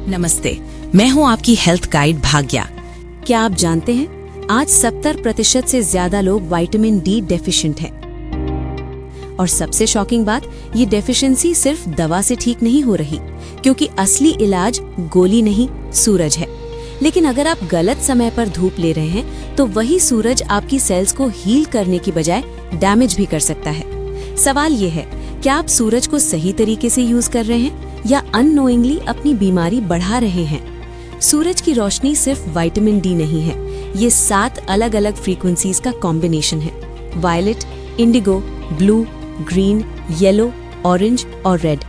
नमस्ते, मैं हूं आपकी हेल्थ गाइड भाग्या। क्या आप जानते हैं आज 70% से ज्यादा लोग विटामिन डी डेफिशिएंट हैं। और सबसे शॉकिंग बात, ये डेफिशिएंसी सिर्फ दवा से ठीक नहीं हो रही, क्योंकि असली इलाज गोली नहीं, सूरज है। लेकिन अगर आप गलत समय पर धूप ले रहे हैं तो वही सूरज आपकी सेल्स को हील करने की बजाय डैमेज भी कर सकता है। सवाल ये है, क्या आप सूरज को सही तरीके से यूज कर रहे हैं या अननोइंगली अपनी बीमारी बढ़ा रहे हैं? सूरज की रोशनी सिर्फ विटामिन डी नहीं है, ये 7 अलग अलग फ्रीक्वेंसीज का कॉम्बिनेशन है। Violet, indigo, blue, green, yellow, orange और रेड।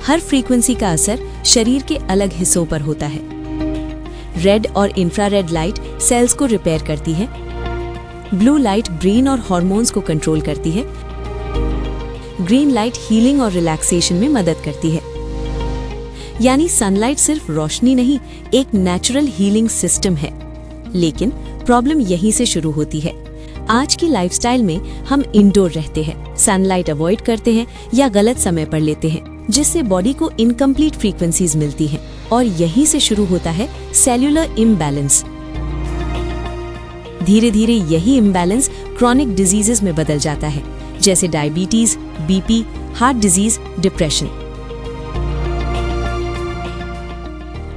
हर फ्रीक्वेंसी का असर शरीर के अलग हिस्सों पर होता है। रेड और इंफ्रारेड लाइट सेल्स को रिपेयर करती है। ब्लू लाइट ब्रेन और हार्मोन्स को कंट्रोल करती है। ग्रीन लाइट हीलिंग और रिलैक्सेशन में मदद करती है। यानी सनलाइट सिर्फ रोशनी नहीं, एक नेचुरल हीलिंग सिस्टम है। लेकिन प्रॉब्लम यहीं से शुरू होती है। आज की लाइफस्टाइल में हम इंडोर रहते हैं, सनलाइट अवॉइड करते हैं या गलत समय पर लेते हैं, जिससे बॉडी को इनकम्प्लीट फ्रीक्वेंसीज मिलती हैं। और यहीं से शुरू होता है सेल्यूलर इम्बैलेंस। धीरे धीरे यही इम्बैलेंस क्रॉनिक डिजीजेस में बदल जाता है, जैसे diabetes, BP, heart disease, depression.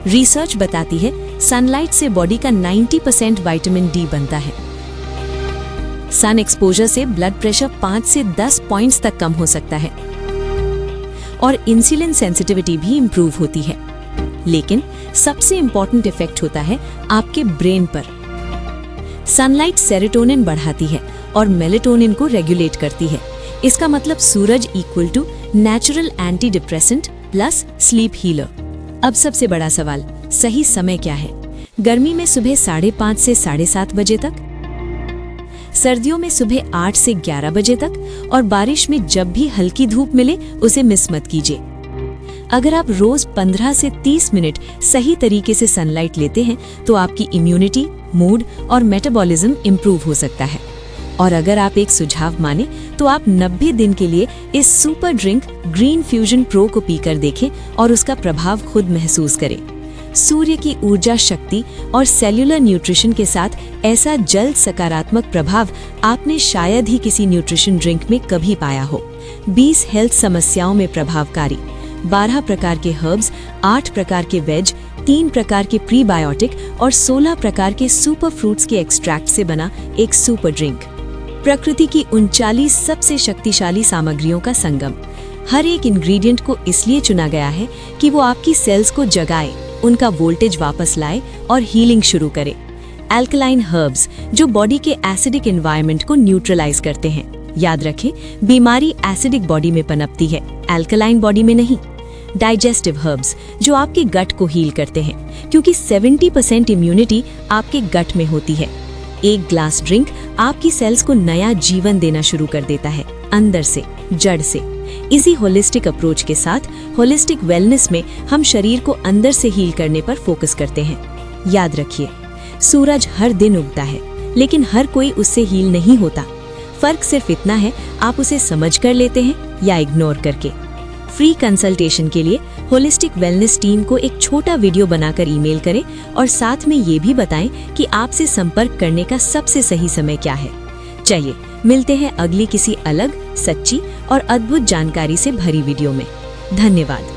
Research बताती है सनलाइट से बॉडी का 90% विटामिन डी बनता है। सन एक्सपोजर से ब्लड प्रेशर 5 से 10 पॉइंट्स तक कम हो सकता है और इंसुलिन सेंसिटिविटी भी इंप्रूव होती है। लेकिन सबसे इंपॉर्टेंट इफेक्ट होता है आपके ब्रेन पर। सनलाइट सेरोटोनिन बढ़ाती है और मेलेटोनिन को रेगुलेट करती है। इसका मतलब सूरज equal to natural antidepressant plus sleep healer. अब सबसे बड़ा सवाल, सही समय क्या है? गर्मी में सुबह 5:30 से 7:30 बजे तक, सर्दियों में सुबह 8 से 11 बजे तक, और बारिश में जब भी हल्की धूप मिले उसे मिस मत कीजिए। अगर आप रोज 15 से 30 मिनट सही तरीके से सनलाइट लेते हैं तो आपकी इम्यूनिटी, मूड और मेटाबॉलिज्म इंप्रूव हो सकता है। और अगर आप एक सुझाव माने तो आप 90 दिन के लिए इस super drink green fusion pro को पीकर देखें और उसका प्रभाव खुद महसूस करें। सूर्य की ऊर्जा, शक्ति और सेल्यूलर न्यूट्रिशन के साथ ऐसा जल्द सकारात्मक प्रभाव आपने शायद ही किसी न्यूट्रिशन ड्रिंक में कभी पाया हो। 20 हेल्थ समस्याओं में प्रभावकारी, 12 प्रकार के हर्ब्स, 8 प्रकार के वेज, 3 प्रकार के प्रीबायोटिक और 16 प्रकार के सुपर फ्रूट्स के एक्सट्रैक्ट से बना एक सुपर ड्रिंक। प्रकृति की 39 सबसे शक्तिशाली सामग्रियों का संगम। हर एक इंग्रेडिएंट को इसलिए चुना गया है कि वो आपकी सेल्स को जगाए, उनका वोल्टेज वापस लाए और हीलिंग शुरू करे। अल्कलाइन हर्ब्स जो बॉडी के एसिडिक एनवायरनमेंट को न्यूट्रलाइज करते हैं। याद रखें, बीमारी एसिडिक बॉडी में पनपती है, अल्कलाइन बॉडी में नहीं। डाइजेस्टिव हर्ब्स जो आपके गट को हील करते हैं, क्योंकि 70% इम्यूनिटी आपके गट में होती है। एक ग्लास ड्रिंक आपकी सेल्स को नया जीवन देना शुरू कर देता है, अंदर से, जड़ से। इसी होलिस्टिक अप्रोच के साथ होलिस्टिक वेलनेस में हम शरीर को अंदर से हील करने पर फोकस करते हैं। याद रखिए, सूरज हर दिन उगता है, लेकिन हर कोई उससे हील नहीं होता। फर्क सिर्फ इतना है, आप उसे समझ कर लेते हैं या इग्नोर करके। फ्री कंसल्टेशन के लिए होलिस्टिक वेलनेस टीम को एक छोटा वीडियो बनाकर ईमेल करें और साथ में ये भी बताएं कि आपसे संपर्क करने का सबसे सही समय क्या है। चलिए मिलते हैं अगली किसी अलग, सच्ची और अद्भुत जानकारी से भरी वीडियो में। धन्यवाद।